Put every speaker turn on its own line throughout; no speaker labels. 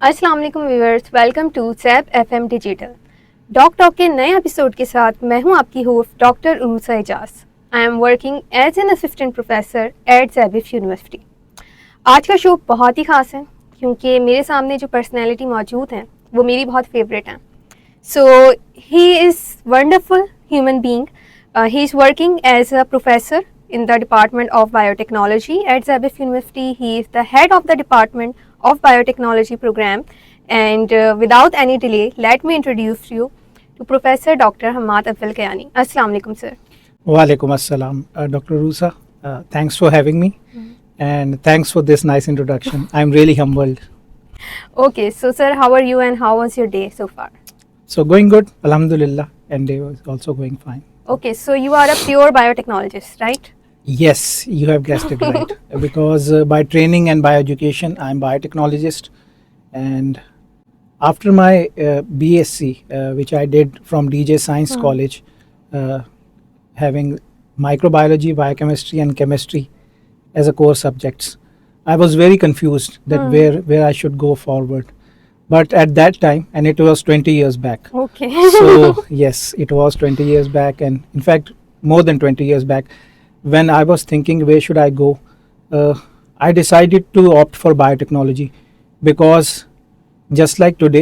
अस्सलाम वालेकुम viewers, welcome to सैप एफएम डिजिटल। डॉक टॉक के नए एपिसोड के साथ मैं हूं आपकी host doctor Urusa Ejaz. I am working as an assistant professor at ज़ैबिफ यूनिवर्सिटी। आज का शो बहुत ही ख़ास है क्योंकि मेरे सामने जो पर्सनैलिटी मौजूद हैं वो मेरी बहुत फेवरेट हैं। So he is wonderful human being. He is working as a professor in the Department of Biotechnology at ज़ैबिफ University. He is the head of the Department of Biotechnology program. And without any delay, let me introduce you to Professor Dr. Hamad Awwal Kayani. Assalamu alaikum, sir.
Walaikum assalam, Dr. Rusa. Thanks for having me, and thanks for this nice introduction. I'm really humbled.
Okay, so sir, how are you and how was your day so far?
So going good, alhamdulillah, and day was also going fine.
Okay, so you are a pure biotechnologist, right?
Yes, you have guessed it right. Because by training and by education, I'm biotechnologist, and after my BSc, which I did from DJ Science College, having microbiology, biochemistry, and chemistry as a core subjects, I was very confused that where I should go forward. But at that time, and it was 20 years back.
Okay.
So yes, it was 20 years back, and in fact more than 20 years back, when I was thinking where should I go, I decided to opt for biotechnology, because just like today,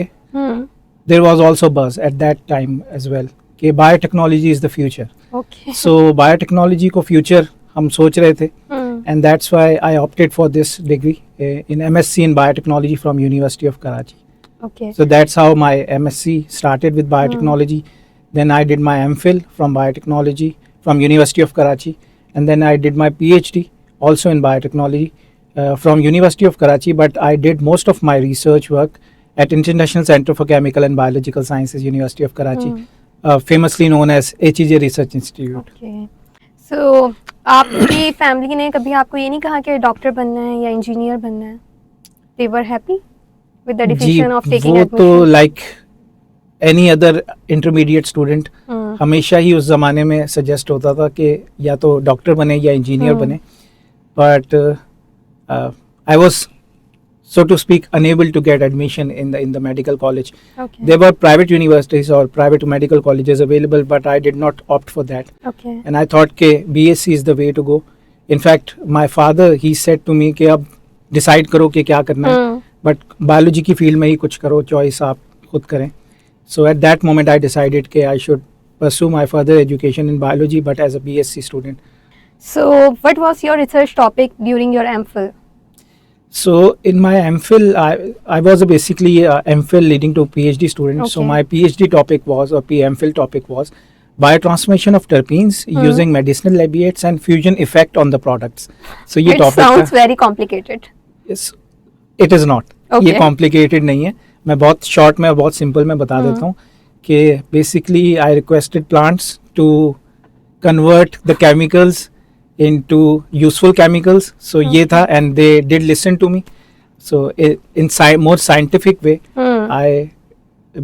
there was also buzz at that time as well कि biotechnology is the future.
Okay.
So biotechnology को future हम सोच रहे थे, and that's why I opted for this degree in MSc in biotechnology from University of Karachi.
Okay.
So that's how my MSc started with biotechnology. Then I did my MPhil from biotechnology from University of Karachi, and then I did my PhD also in biotechnology from University of Karachi. But I did most of my research work at International Center for Chemical and Biological Sciences, University of Karachi, famously known as HEJ Research Institute.
Okay. So आपकी family ने कभी आपको ये नहीं कहा कि doctor बनना है या इंजीनियर बनना है? They were happy with the decision of taking
वो
admission?
तो like any other intermediate student हमेशा ही उस ज़माने में सजेस्ट होता था कि या तो डॉक्टर बने या इंजीनियर बने, but I was so to speak unable to get admission in the medical college.
Okay.
There were private universities or private medical colleges available, but I did not opt for that.
Okay.
And I thought कि BSc is the way to go. In fact, my father, he said to me कि अब decide करो कि क्या करना है, but biology की field में ही कुछ करो, choice आप खुद करें. So at that moment I decided कि I should pursue my further education in biology, but as a BSc student.
So what was your research topic during your MPhil?
So in my MPhil, I was basically a MPhil leading to PhD student.
Okay.
So my PhD topic was, or MPhil topic was, biotransformation of terpenes using medicinal labiates and fusion effect on the products. So ये
It
topic
sounds very complicated.
Yes, it is not.
Okay.
ये complicated नहीं है. मैं बहुत short में और बहुत simple में बता देता हूँ कि basically I requested plants to convert the chemicals into useful chemicals. So ये था, and they did listen to me. So in more scientific way, I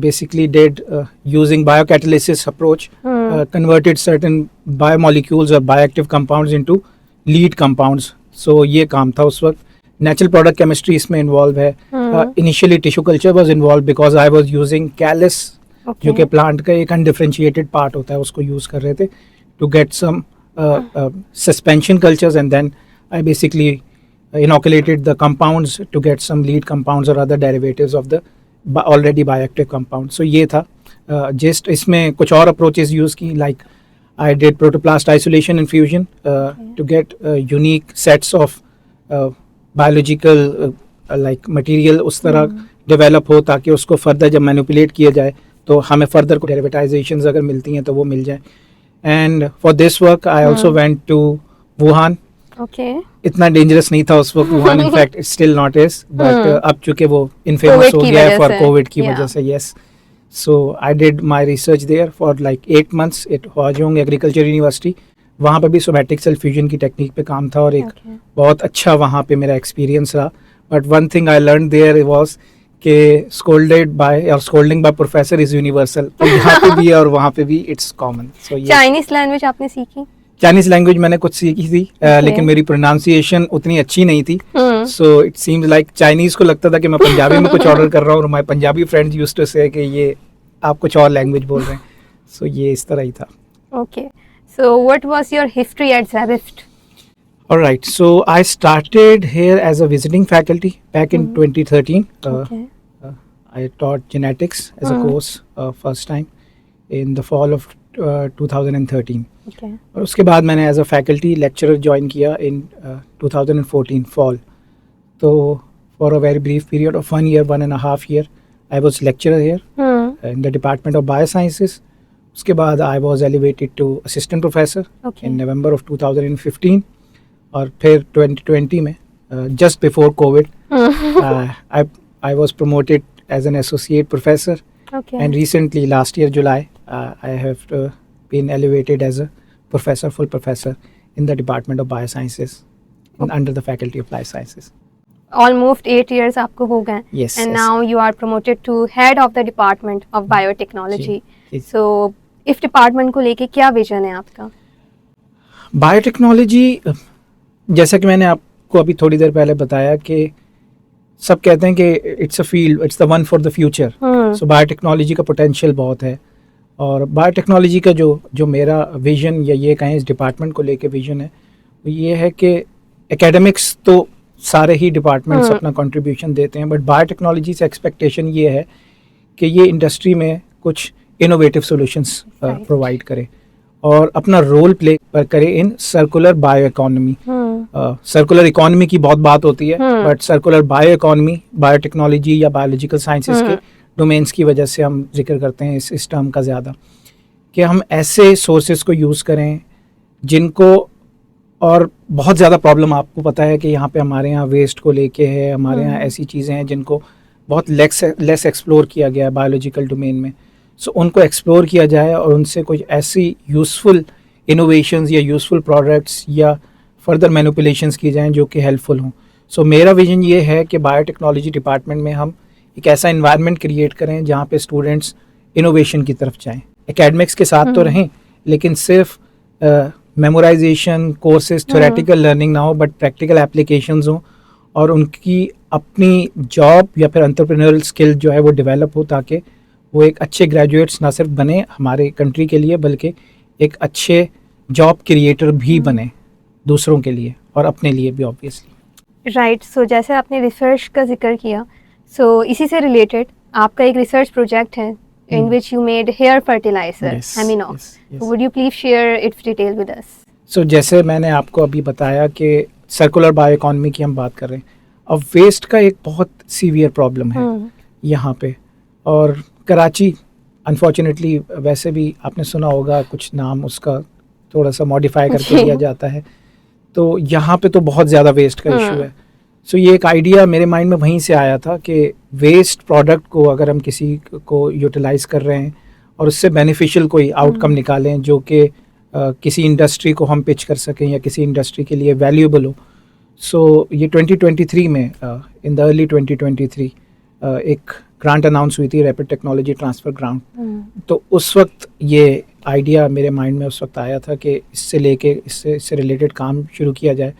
basically did using biocatalysis approach, converted certain biomolecules or bioactive compounds into lead compounds. So ये काम था उस वक्त. Natural product chemistry इसमें involved है. Initially tissue culture was involved because I was using callus, जो कि plant का एक undifferentiated part होता है, उसको use कर रहे थे to get some suspension cultures, and then I basically inoculated the compounds to get some lead compounds or other derivatives of the already bioactive compounds. So ये था just इसमें कुछ और approaches use की, like I did protoplast isolation and fusion to get unique sets of biological like material उस तरह develop हो ताकि उसको further जब manipulate किया जाए तो हमें further derivatizations अगर मिलती हैं तो वो मिल जाए. And for this work I also went to Wuhan.
Okay.
इतना dangerous नहीं था उस वक्त Wuhan, in fact it still not is, but अब चूँकि वो infamous हो गया है for COVID की वजह से. Yes. So I did my research there for like 8 months at Huazhong Agriculture University. वहाँ पे भी somatic cell fusion की टेक्निक पे काम था और एक बहुत अच्छा वहाँ पे मेरा एक्सपीरियंस रहा. But one thing I learned there was कि scolding by professor is universal. तो यहाँ पे भी और वहाँ पे भी it's common. So yes.
Chinese language आपने सीखी?
चाइनीज लैंग्वेज मैंने कुछ सीखी थी, लेकिन मेरी प्रोनाउंसिएशन उतनी अच्छी नहीं थी. So it seems like Chinese को लगता था कि मैं पंजाबी में कुछ ऑर्डर कर रहा हूँ, और my Punjabi friends used to say कि ये आप कुछ और लैंग्वेज बोल रहे हैं. सो ये इस तरह ही था.
Okay. So what was your history at Zabift?
All right, so I started here as a visiting faculty back in 2013.
Okay.
I taught genetics as a course first time in the fall of 2013.
Okay.
और उसके बाद मैंने as a faculty lecturer join किया in 2014 fall. तो for a very brief period of 1 year, 1.5 year, I was lecturer here in the department of biosciences. उसके बाद I was elevated to assistant professor
Okay.
In November of 2015. और फिर 2020 में just before COVID I was promoted as an associate professor.
Okay.
And recently, last year July, I have been elevated as a professor, full professor in the Department of Biosciences, under the Faculty of Life Sciences.
Almost 8 years आपको हो गए.
Yes.
And
yes.
now you are promoted to head of the Department of Biotechnology.
जी.
So इस department को लेके क्या vision है आपका?
बायोटेक्नोलॉजी, जैसा कि मैंने आपको अभी थोड़ी देर पहले बताया कि सब कहते हैं कि it's a field, it's the one for the future. So biotechnology का पोटेंशियल बहुत है. और बायोटेक्नोलॉजी का जो मेरा विजन या ये कहें इस डिपार्टमेंट को लेके विजन है, वो ये है कि एकेडमिक्स तो सारे ही डिपार्टमेंट्स अपना कंट्रीब्यूशन देते हैं, बट बायोटेक्नोलॉजी से एक्सपेक्टेशन ये है कि ये इंडस्ट्री में कुछ इनोवेटिव सॉल्यूशंस प्रोवाइड करे और अपना रोल प्ले करे in circular bio economy. Circular economy की बहुत बात होती है, but circular bio economy biotechnology या बायोलॉजिकल साइंसेस के डोमेन्स की वजह से हम जिक्र करते हैं इस टर्म का ज़्यादा, कि हम ऐसे सोर्सेज को यूज़ करें जिनको, और बहुत ज़्यादा प्रॉब्लम आपको पता है कि यहाँ पे हमारे यहाँ वेस्ट को लेके है, हमारे यहाँ ऐसी चीज़ें हैं जिनको बहुत लेस एक्सप्लोर किया गया है बायोलॉजिकल डोमेन में. सो उनको एक्सप्लोर किया जाए और उनसे कुछ ऐसी यूज़फुल इनोवेशंस या यूज़फुल प्रोडक्ट्स या फर्दर मैनिपुलेशंस की जाएं जो कि हेल्पफुल हों. सो मेरा विजन ये है कि बायोटेक्नोलॉजी डिपार्टमेंट में हम एक ऐसा इन्वायरमेंट क्रिएट करें जहाँ पे स्टूडेंट्स इनोवेशन की तरफ जाएं. एकेडमिक्स के साथ तो रहें, लेकिन सिर्फ मेमोराइजेशन कोर्सेज थ्योरेटिकल लर्निंग ना हो, बट प्रैक्टिकल एप्लीकेशंस हों और उनकी अपनी जॉब या फिर एंटरप्रेन्योरल स्किल जो है वो डेवलप हो, ताकि वो एक अच्छे ग्रेजुएट्स ना सिर्फ बने हमारे कंट्री के लिए, बल्कि एक अच्छे जॉब क्रिएटर भी बने दूसरों के लिए और अपने लिए भी ऑब्वियसली.
राइट. सो जैसे आपने रिसर्च का जिक्र किया, सो इसी से रिलेटेड आपका एक रिसर्च प्रोजेक्ट है in which you made hair fertilizer,
Yes,
Aminox.
yes.
Would you please share its detail with us?
सो जैसे मैंने आपको अभी बताया कि सर्कुलर बायो इकोनॉमी की हम बात कर रहे हैं. अब वेस्ट का एक बहुत सीवियर प्रॉब्लम है यहाँ पे, और कराची अनफॉर्चुनेटली, वैसे भी आपने सुना होगा कुछ नाम उसका थोड़ा सा मॉडिफाई करके दिया जाता है, तो यहाँ पे तो बहुत ज़्यादा वेस्ट का इशू है. सो ये एक आइडिया मेरे माइंड में वहीं से आया था कि वेस्ट प्रोडक्ट को अगर हम किसी को यूटिलाइज़ कर रहे हैं और उससे बेनिफिशियल कोई आउटकम निकालें जो कि किसी इंडस्ट्री को हम पिच कर सकें या किसी इंडस्ट्री के लिए वैल्यूएबल हो. सो ये 2023 में इन द अर्ली 2023 एक ग्रांट अनाउंस हुई थी, रैपिड टेक्नोलॉजी ट्रांसफ़र ग्रांट. तो उस वक्त ये आइडिया मेरे माइंड में उस वक्त आया था कि इससे रिलेटेड काम शुरू किया जाए.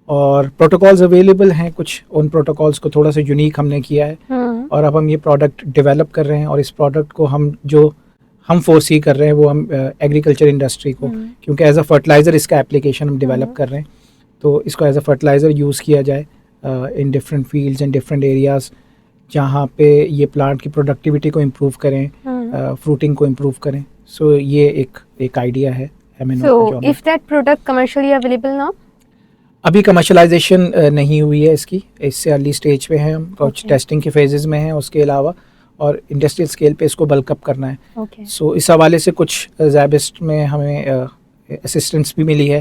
और प्रोटोकॉल्स अवेलेबल हैं कुछ, उन प्रोटोकॉल्स को थोड़ा सा यूनिक हमने किया है और अब हम ये प्रोडक्ट डेवलप कर रहे हैं. और इस प्रोडक्ट को हम फोरसी कर रहे हैं वो हम एग्रीकल्चर इंडस्ट्री को, क्योंकि एज अ फर्टिलाइज़र इसका एप्लीकेशन हम डेवलप कर रहे हैं, तो इसको एज अ फर्टिलाइज़र यूज़ किया जाए in different fields and different areas जहाँ पे ये प्लांट की प्रोडक्टिविटी को इम्प्रूव करें, फ्रूटिंग को इम्प्रूव करें. सो ये एक आइडिया है.
So if that product commercially available now?
अभी कमर्शलाइजेशन नहीं हुई है इसकी, इससे अर्ली स्टेज पे है, हम कुछ टेस्टिंग के फेजेस में हैं उसके अलावा, और इंडस्ट्रियल स्केल पे इसको बल्कअप करना है. सो इस हवाले से कुछ ज़ैबिस्ट में हमें असिस्टेंस भी मिली है.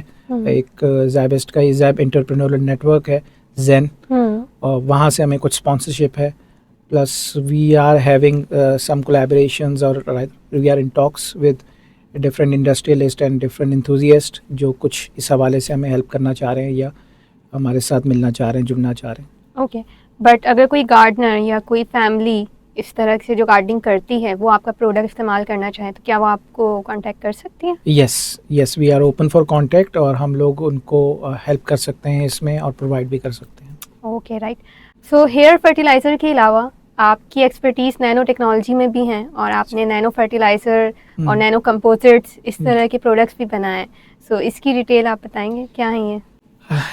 एक ज़ैबिस्ट का ज़ैब एंटरप्रेन्योरल नेटवर्क है ज़ेन, और वहाँ से हमें कुछ स्पॉन्सरशिप है. Plus we are having some collaborations और we are in talks with different industrialist and different enthusiast जो कुछ इस हवाले से हमें हेल्प करना चाह रहे हैं या हमारे साथ मिलना चाह रहे हैं, जुड़ना चाह रहे हैं.
ओके. बट अगर कोई गार्डनर या कोई फैमिली इस तरह से जो गार्डनिंग करती है वो आपका प्रोडक्ट इस्तेमाल करना चाहे तो क्या वो आपको कांटेक्ट कर सकती है?
Yes, we are open for contact और हम लोग उनको हेल्प कर सकते हैं इसमें और प्रोवाइड भी कर सकते हैं.
Okay right. So here fertiliser के अलावा आपकी एक्सपर्टीज़ नैनो टेक्नोलॉजी में भी हैं और आपने नैनो फर्टिलाइज़र और नैनो कंपोजिट्स इस तरह के प्रोडक्ट्स भी बनाए हैं। सो इसकी डिटेल आप बताएंगे क्या है ये?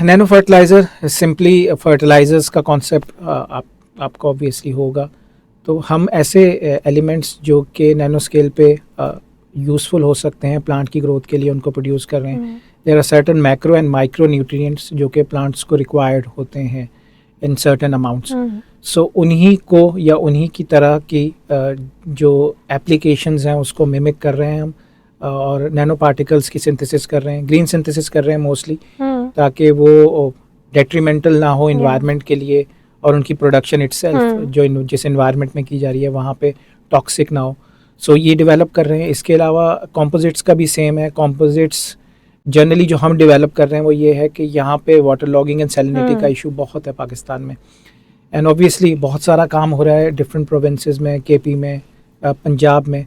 नैनो फर्टिलाइज़र सिंपली फर्टिलाइजर्स का कॉन्सेप्ट आपको ऑब्वियसली होगा। तो हम ऐसे एलिमेंट्स जो कि नैनो स्केल पे यूज़फुल हो सकते हैं प्लांट की ग्रोथ के लिए, उनको प्रोड्यूस कर रहे हैं। There are certain macro and micro nutrients जो कि प्लांट्स को रिक्वायर्ड होते हैं इन सर्टेन अमाउंट्स। सो उन्हीं को या उन्हीं की तरह की जो एप्लीकेशंस हैं उसको मिमिक कर रहे हैं हम, और नैनो पार्टिकल्स की सिंथेसिस कर रहे हैं, ग्रीन सिंथेसिस कर रहे हैं मोस्टली, ताकि वो डेट्रीमेंटल ना हो इन्वायरमेंट के लिए, और उनकी प्रोडक्शन इटसेल्फ जो जिस इन्वायरमेंट में की जा रही है वहाँ पे टॉक्सिक ना हो। सो ये डेवलप कर रहे हैं। इसके अलावा कंपोजिट्स का भी सेम है। कंपोजिट्स जनरली जो हम डेवलप कर रहे हैं वो ये है कि यहाँ पे वाटर लॉगिंग एंड सैलिनिटी का इशू बहुत है पाकिस्तान में, एंड ऑब्वियसली बहुत सारा काम हो रहा है डिफरेंट प्रोविंसेस में, केपी में, पंजाब में,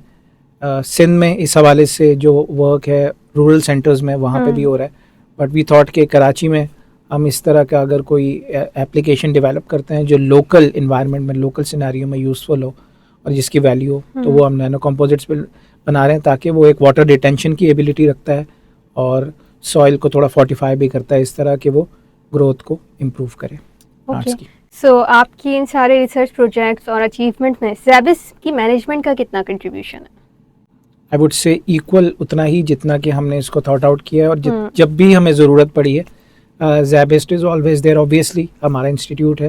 सिंध में। इस हवाले से जो वर्क है रूरल सेंटर्स में वहाँ पे भी हो रहा है। बट वी थॉट कि कराची में हम इस तरह का अगर कोई एप्लीकेशन डेवलप करते हैं जो लोकल इन्वायरमेंट में, लोकल सिनेरियो में यूज़फुल हो और जिसकी वैल्यू हो, तो वो हम नैनो कंपोजिट्स पे बना रहे हैं, ताकि वो एक वाटर डिटेंशन की एबिलिटी रखता है और सॉइल को थोड़ा फोर्टिफाई भी करता है इस तरह कि वो ग्रोथ को इम्प्रूव करे प्लांट्स की।
सो आपकी इन सारे रिसर्च प्रोजेक्ट्स और अचीवमेंट में ज़ैबिस की मैनेजमेंट का कितना कंट्रीब्यूशन है?
आई वुड से इक्वल, उतना ही जितना कि हमने इसको थॉट आउट किया है। और जब भी हमें ज़रूरत पड़ी है, ज़ैबिस्ट इज़ ऑलवेज देयर। ऑब्वियसली हमारा इंस्टीट्यूट है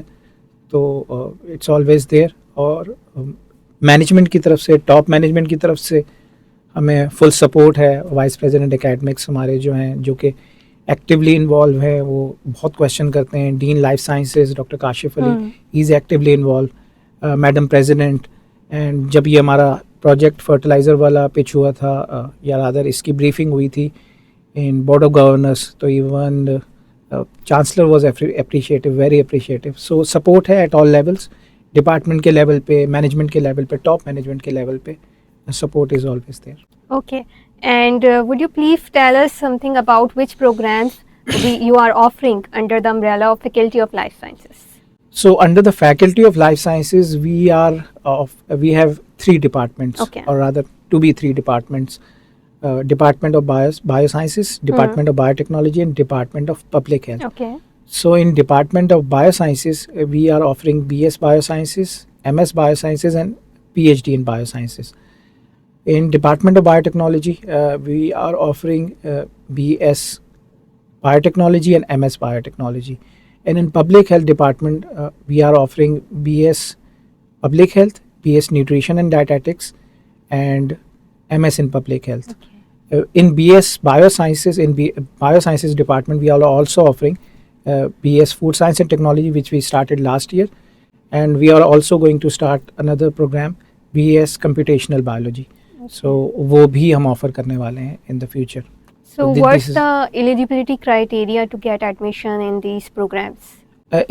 तो इट्स ऑलवेज देयर, और मैनेजमेंट की तरफ से, टॉप मैनेजमेंट की तरफ से हमें फुल सपोर्ट है। वाइस प्रेसिडेंट एकेडमिक्स हमारे जो हैं, जो कि एक्टिवली इन्वॉल्व हैं, वो बहुत क्वेश्चन करते हैं। Dean life sciences doctor Kashif Ali, is actively involve, madam president. And जब ये हमारा प्रोजेक्ट फर्टिलाइज़र वाला पिच हुआ था, या रादर इसकी ब्रीफिंग हुई थी इन बोर्ड ऑफ गवर्नर्स, तो even chancellor was appreciative, very appreciative. So support है एट ऑल लेवल्स, डिपार्टमेंट के लेवल पे, मैनेजमेंट के लेवल पे, टॉप मैनेजमेंट के लेवल पे support is always there.
Okay, and would you please tell us something about which programs you are offering under the umbrella of Faculty of Life Sciences?
So under the Faculty of Life Sciences, we have 3 departments, or rather to be 3 departments: Department of Biosciences, Department of Biotechnology, and Department of Public Health.
Okay.
So in Department of Biosciences, we are offering BS Biosciences, MS Biosciences, and PhD in Biosciences. In Department of Biotechnology, we are offering BS Biotechnology and MS Biotechnology. And in Public Health Department, we are offering BS Public Health, BS Nutrition and Dietetics, and MS in Public Health. Okay. In BS Biosciences, in Biosciences Department, we are also offering BS Food Science and Technology, which we started last year. And we are also going to start another program, BS Computational Biology. So वो भी हम offer करने वाले हैं in the future.
So what's the eligibility criteria to get admission in these programs?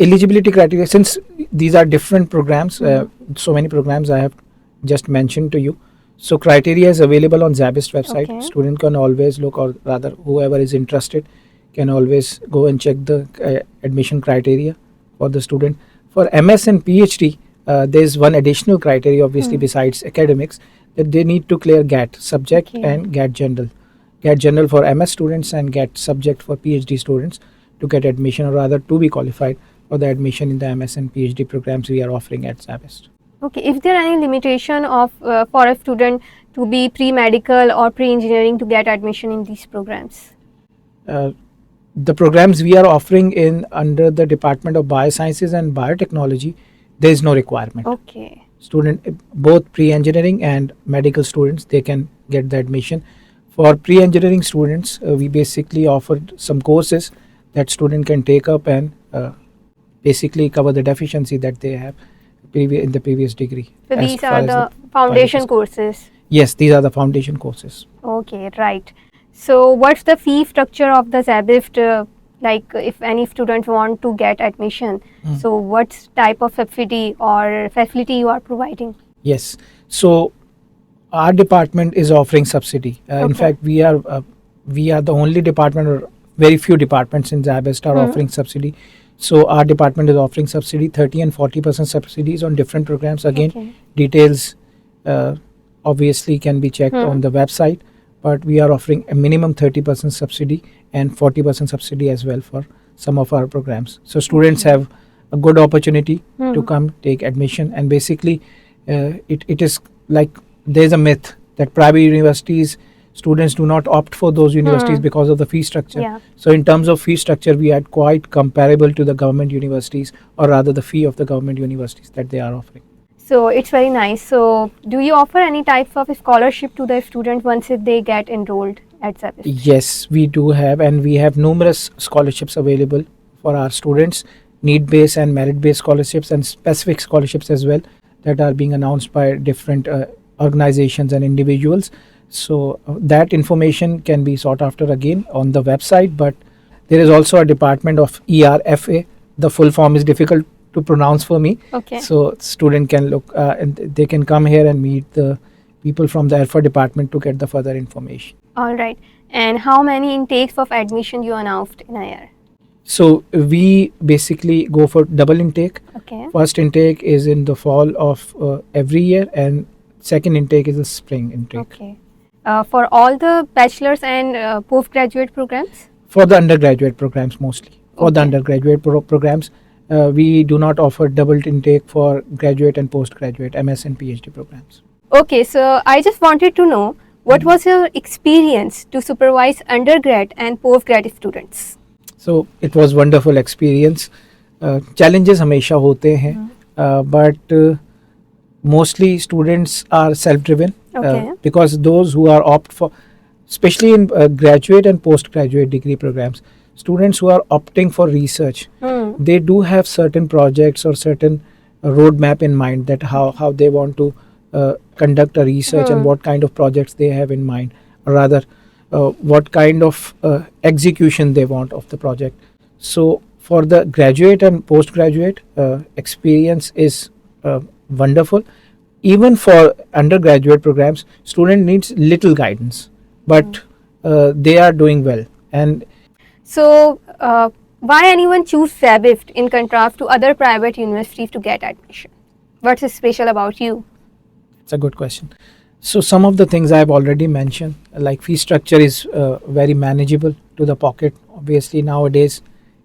Eligibility criteria, since these are different programs, so many programs I have just mentioned to you. So criteria is available on Zabist website. Okay. Student can always look, or rather whoever is interested can always go and check the admission criteria for the student. For MS and PhD, there is one additional criteria obviously besides academics, that they need to clear GAT subject and GAT general. GAT general for MS students and GAT subject for PhD students to get admission, or rather to be qualified for the admission in the MS and PhD programs we are offering at Zabist.
Okay, is there any limitation of for a student to be pre-medical or pre-engineering to get admission in these programs?
The programs we are offering in under the Department of Biosciences and Biotechnology, there is no requirement.
Okay.
Student, both pre-engineering and medical students, they can get the admission. For pre-engineering students, we basically offered some courses that student can take up and basically cover the deficiency that they have in the previous degree.
So these are the foundation courses?
Yes, these are the foundation courses.
Okay, right. So what's the fee structure of the Zabist? Like if any student want to get admission, so what type of facility you are providing?
Yes, so our department is offering subsidy. In fact, we are the only department, or very few departments in Zabist are offering subsidy. So our department is offering subsidy 30 and 40% subsidies on different programs. Again,
Okay.
details obviously can be checked on the website, but we are offering a minimum 30% subsidy and 40% subsidy as well for some of our programs. So students have a good opportunity to come take admission, and basically it is like there's a myth that private universities students do not opt for those universities because of the fee structure.
Yeah.
So in terms of fee structure, we are quite comparable to the government universities, or rather the fee of the government universities that they are offering.
So it's very nice. So do you offer any type of scholarship to the student once if they get enrolled at Zabist?
Yes, we do have, and we have numerous scholarships available for our students, need-based and merit-based scholarships, and specific scholarships as well that are being announced by different organizations and individuals. So that information can be sought after again on the website, but there is also a department of ERFA. The full form is difficult to pronounce for me.
Okay.
So student can look and they can come here and meet the people from the ERFA department to get the further information.
All right. And how many intakes of admission you announced in a year?
So we basically go for double intake.
Okay.
First intake is in the fall of every year, and second intake is the spring intake.
Okay. For all the bachelor's and postgraduate programs?
For the undergraduate programs mostly. For the
Okay.
undergraduate programs, we do not offer double intake for graduate and postgraduate MS and PhD programs.
Okay, so I just wanted to know what was your experience to supervise undergrad and postgrad students?
So it was wonderful experience. Challenges हमेशा होते हैं, but mostly students are self-driven.
Okay.
Because those who are opt for, especially in graduate and postgraduate degree programs, students who are opting for research, they do have certain projects or certain roadmap in mind that how they want to conduct a research and what kind of projects they have in mind, or rather what kind of execution they want of the project. So for the graduate and postgraduate experience is wonderful. Even for undergraduate programs, student needs little guidance, but they are doing well. And
So why anyone choose Zabist in contrast to other private universities to get admission? What's special about you?
it's a good question. So some of the things I've already mentioned, like fee structure is very manageable to the pocket. Obviously nowadays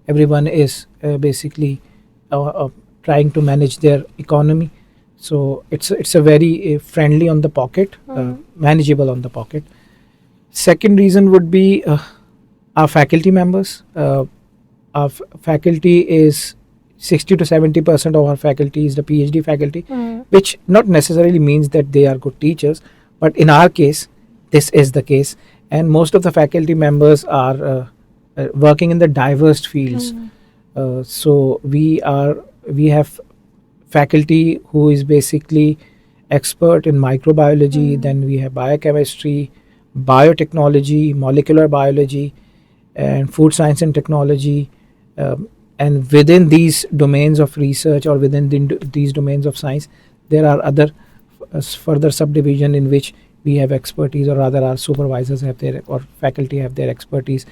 everyone is basically trying to manage their economy. So it's a very friendly on the pocket, manageable on the pocket. Second reason would be our faculty members. Our faculty is 60 to 70% of our faculty is the PhD faculty, which not necessarily means that they are good teachers, but in our case, this is the case. And most of the faculty members are working in the diverse fields. So we have faculty who is basically expert in microbiology, then we have biochemistry, biotechnology, molecular biology, and food science and technology. And within these domains of research or within these domains of science, there are other further subdivision in which we have expertise, or rather our supervisors have their, or faculty have their expertise.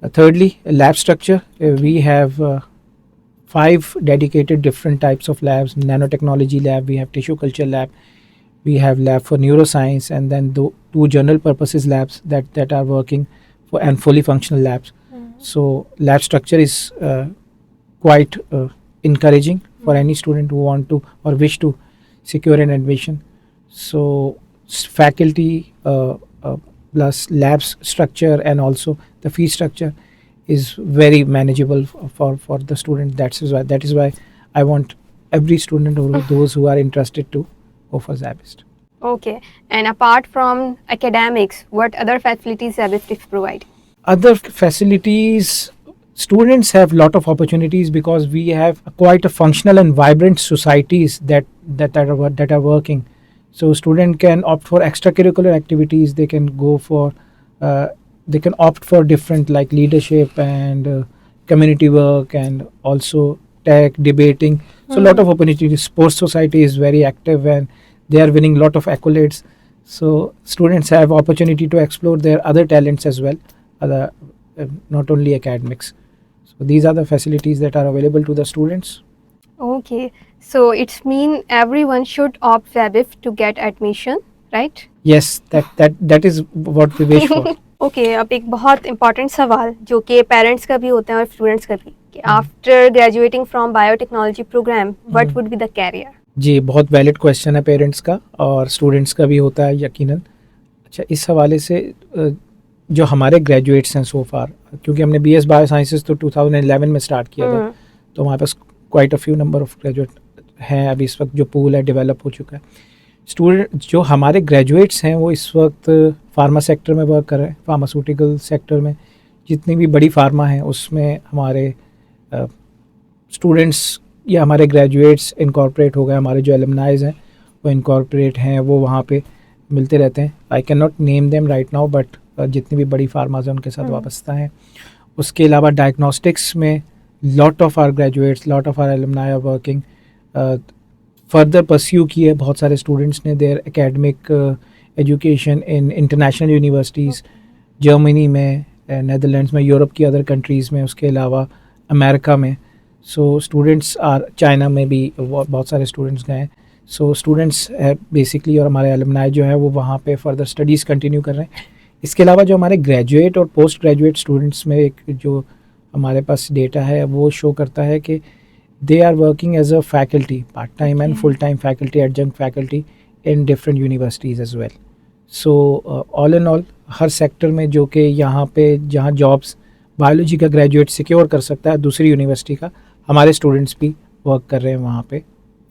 Thirdly, lab structure. We have 5 dedicated different types of labs. Nanotechnology lab, we have tissue culture lab, we have lab for neuroscience, and then 2 general purposes labs that are working for, and fully functional labs. So lab structure is quite encouraging for any student who want to or wish to secure an admission. So faculty plus labs structure and also the fee structure is very manageable for the student. That is why I want every student or those who are interested to go for Zabist.
Okay. And apart from academics, what other facilities Zabist provide?
Other facilities, students have lot of opportunities because we have quite a functional and vibrant societies that are working. So student can opt for extracurricular activities. They can go for they can opt for different like leadership and community work, and also tech, debating. So a lot of opportunities. Sports society is very active and they are winning lot of accolades. So students have opportunity to explore their other talents as well, not only academics. So these are the facilities that are available to the students.
Okay, so it's mean everyone should opt ZEBIF to get admission, right?
Yes, that is what we wish for.
Okay अब एक बहुत important सवाल जो कि parents का भी होता है और स्टूडेंट्स का भी कि after graduating from biotechnology programme what would be the career.
जी, बहुत वैलिड क्वेश्चन है पेरेंट्स का और स्टूडेंट्स का भी होता है यकीनन. अच्छा, इस हवाले से जो हमारे ग्रेजुएट्स हैं सो फार, क्योंकि हमने BS बायो साइंसेस तो 2011 में स्टार्ट किया था, तो वहाँ पर quite a few number of graduate हैं. अभी इस वक्त जो पूल है डेवलप हो चुका है. स्टूडेंट जो हमारे ग्रेजुएट्स हैं वो इस वक्त फार्मा सेक्टर में वर्क कर रहे हैं. फार्मास्यूटिकल सेक्टर में जितनी भी बड़ी फार्मा है उसमें हमारे स्टूडेंट्स या हमारे ग्रेजुएट्स इनकॉर्पोरेट हो गए. हमारे जो एलुमनाइज हैं वो इनकॉर्पोरेट हैं, वो वहाँ पे मिलते रहते हैं. I can not name them right now, but जितनी भी बड़ी फार्माज हैं उनके साथ वाबस्ता हैं. उसके अलावा डायग्नोस्टिक्स में lot of our graduates, lot of our alumni are working. Further pursue किए बहुत सारे स्टूडेंट्स ने their academic education in international universities, Germany में, नेदरलैंड्स में, यूरोप की अदर कंट्रीज़ में, उसके अलावा अमेरिका में. सो स्टूडेंट्स आर, चाइना में भी बहुत सारे स्टूडेंट्स गए हैं. सो स्टूडेंट्स बेसिकली और हमारे एलुमनाई जो है वो वहाँ पे फर्दर स्टडीज़ कंटिन्यू कर रहे हैं. इसके अलावा जो हमारे ग्रेजुएट और पोस्ट ग्रेजुएट स्टूडेंट्स में एक जो हमारे पास डेटा है वो शो करता है कि they are working as a faculty, part-time and full-time faculty, adjunct faculty in different universities as well. So all in all, her sector में जो कि यहाँ पे जहाँ जॉब्स बायोलॉजी का ग्रेजुएट सिक्योर कर सकता है दूसरी यूनिवर्सिटी का, हमारे स्टूडेंट्स भी वर्क कर रहे हैं वहाँ पे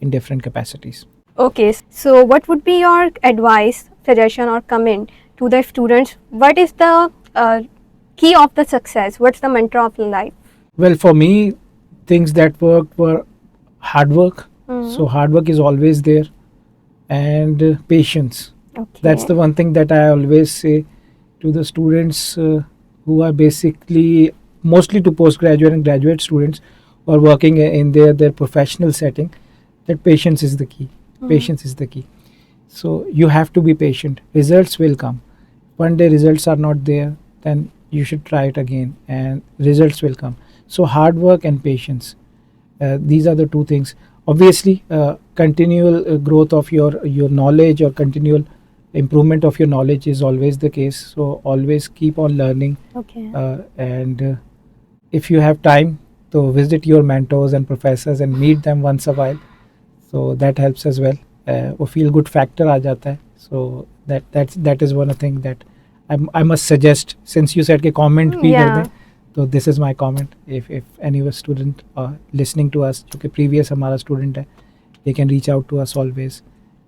in different capacities.
Okay, so what would be your advice, suggestion or comment to the students? What is the key of the success? What's the mantra of life?
Well, for me, things that worked were hard work. So hard work is always there, and patience.
Okay.
That's the one thing that I always say to the students who are basically mostly to postgraduate and graduate students who are working in their professional setting, that patience is the key. Patience is the key. So you have to be patient. Results will come. One day results are not there, then you should try it again and results will come. So hard work and patience, these are the two things. Obviously, continual growth of your knowledge or continual improvement of your knowledge is always the case. So always keep on learning.
Okay.
And if you have time to visit your mentors and professors and meet them once a while, so that helps as well. वो feel good factor आ जाता है. So that is one thing that I must suggest. Since you said कि comment भी कर दें, तो this is my comment. If any student listening to us जो कि प्रीवियस हमारा स्टूडेंट है, they can reach out to us always,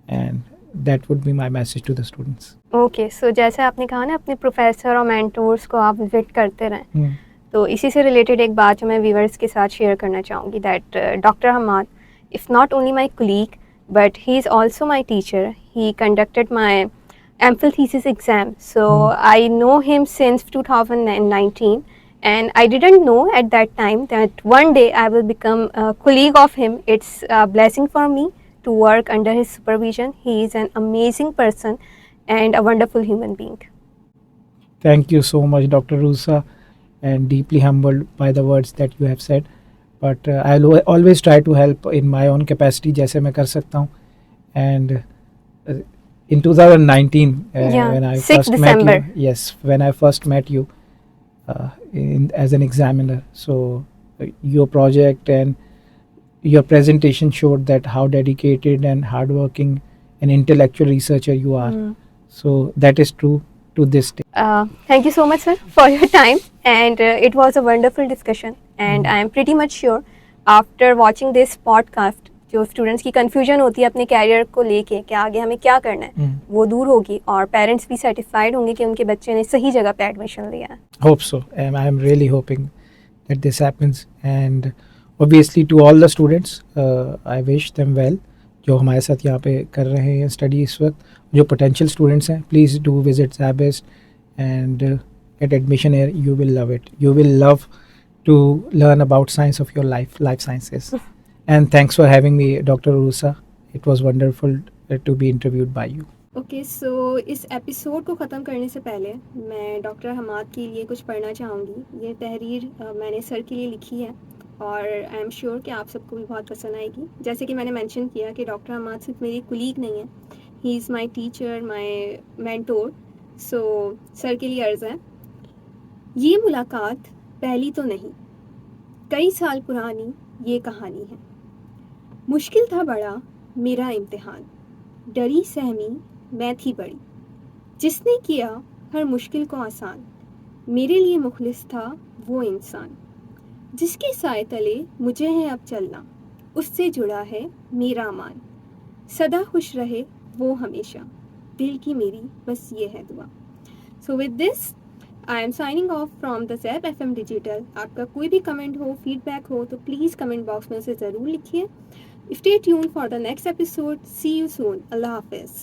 and that would be my message to the students.
Okay, so जैसे आपने कहा ना अपने प्रोफेसर और मेंटोर्स को आप विजिट करते रहें, तो इसी से रिलेटेड एक बात जो मैं व्यूअर्स के साथ शेयर करना चाहूँगी, that doctor Hamad is not only my colleague but he is also my teacher. He conducted my MPhil thesis exam, so I know him since 2019. And I didn't know at that time that one day I will become a colleague of him. It's a blessing for me to work under his supervision. He is an amazing person and a wonderful human being.
Thank you so much, Dr. Rusa, and deeply humbled by the words that you have said. But I'll always try to help in my own capacity जैसे मैं कर सकता हूँ. And in 2019, when I first met you, yes, when I first met you, as an examiner, so your project and your presentation showed that how dedicated and hardworking and intellectual researcher you are. So that is true to this day.
Thank you so much, sir, for your time, and it was a wonderful discussion, and I am pretty much sure after watching this podcast जो students की confusion होती है अपने career को लेके कि आगे हमें क्या करना है, वो दूर होगी और पेरेंट्स भी सेटिस्फाइड होंगे कि उनके बच्चे ने सही जगह पे एडमिशन लिया है.
Hope so, and I am really hoping that this happens. And obviously to all the students, I wish them well. जो हमारे साथ यहाँ पे कर रहे हैं स्टडी इस वक्त, जो पोटेंशियल स्टूडेंट्स हैं, please do visit ZBest and get admission here. You will love it. You will love to learn about science of your life sciences. And thanks for having me, Dr. Rusa. It was wonderful to be interviewed by you.
Okay, so इस episode को ख़त्म करने से पहले मैं doctor Hammad के लिए कुछ पढ़ना चाहूँगी। ये तहरीर मैंने सर के लिए लिखी है और आई एम श्योर कि आप सबको भी बहुत पसंद आएगी। जैसे कि मैंने मेंशन किया कि डॉक्टर हमाद सिर्फ मेरी कुलीग नहीं है, he is my teacher, my mentor. So sir के लिए अर्ज़ है। ये मुलाकात पहली तो नहीं, कई साल पुरानी ये कहानी है। मुश्किल था बड़ा मेरा इम्तिहान, डरी सहमी मैं थी बड़ी, जिसने किया हर मुश्किल को आसान, मेरे लिए मुखलिस था वो इंसान, जिसके साए तले मुझे है अब चलना, उससे जुड़ा है मेरा मान, सदा खुश रहे वो हमेशा, दिल की मेरी बस ये है दुआ। So with this I am signing off from the zap FM digital. आपका कोई भी कमेंट हो, फीडबैक हो तो प्लीज़ कमेंट बॉक्स में उसे ज़रूर लिखिए। Stay tune for the next episode. See you soon. अल्लाह हाफिज़।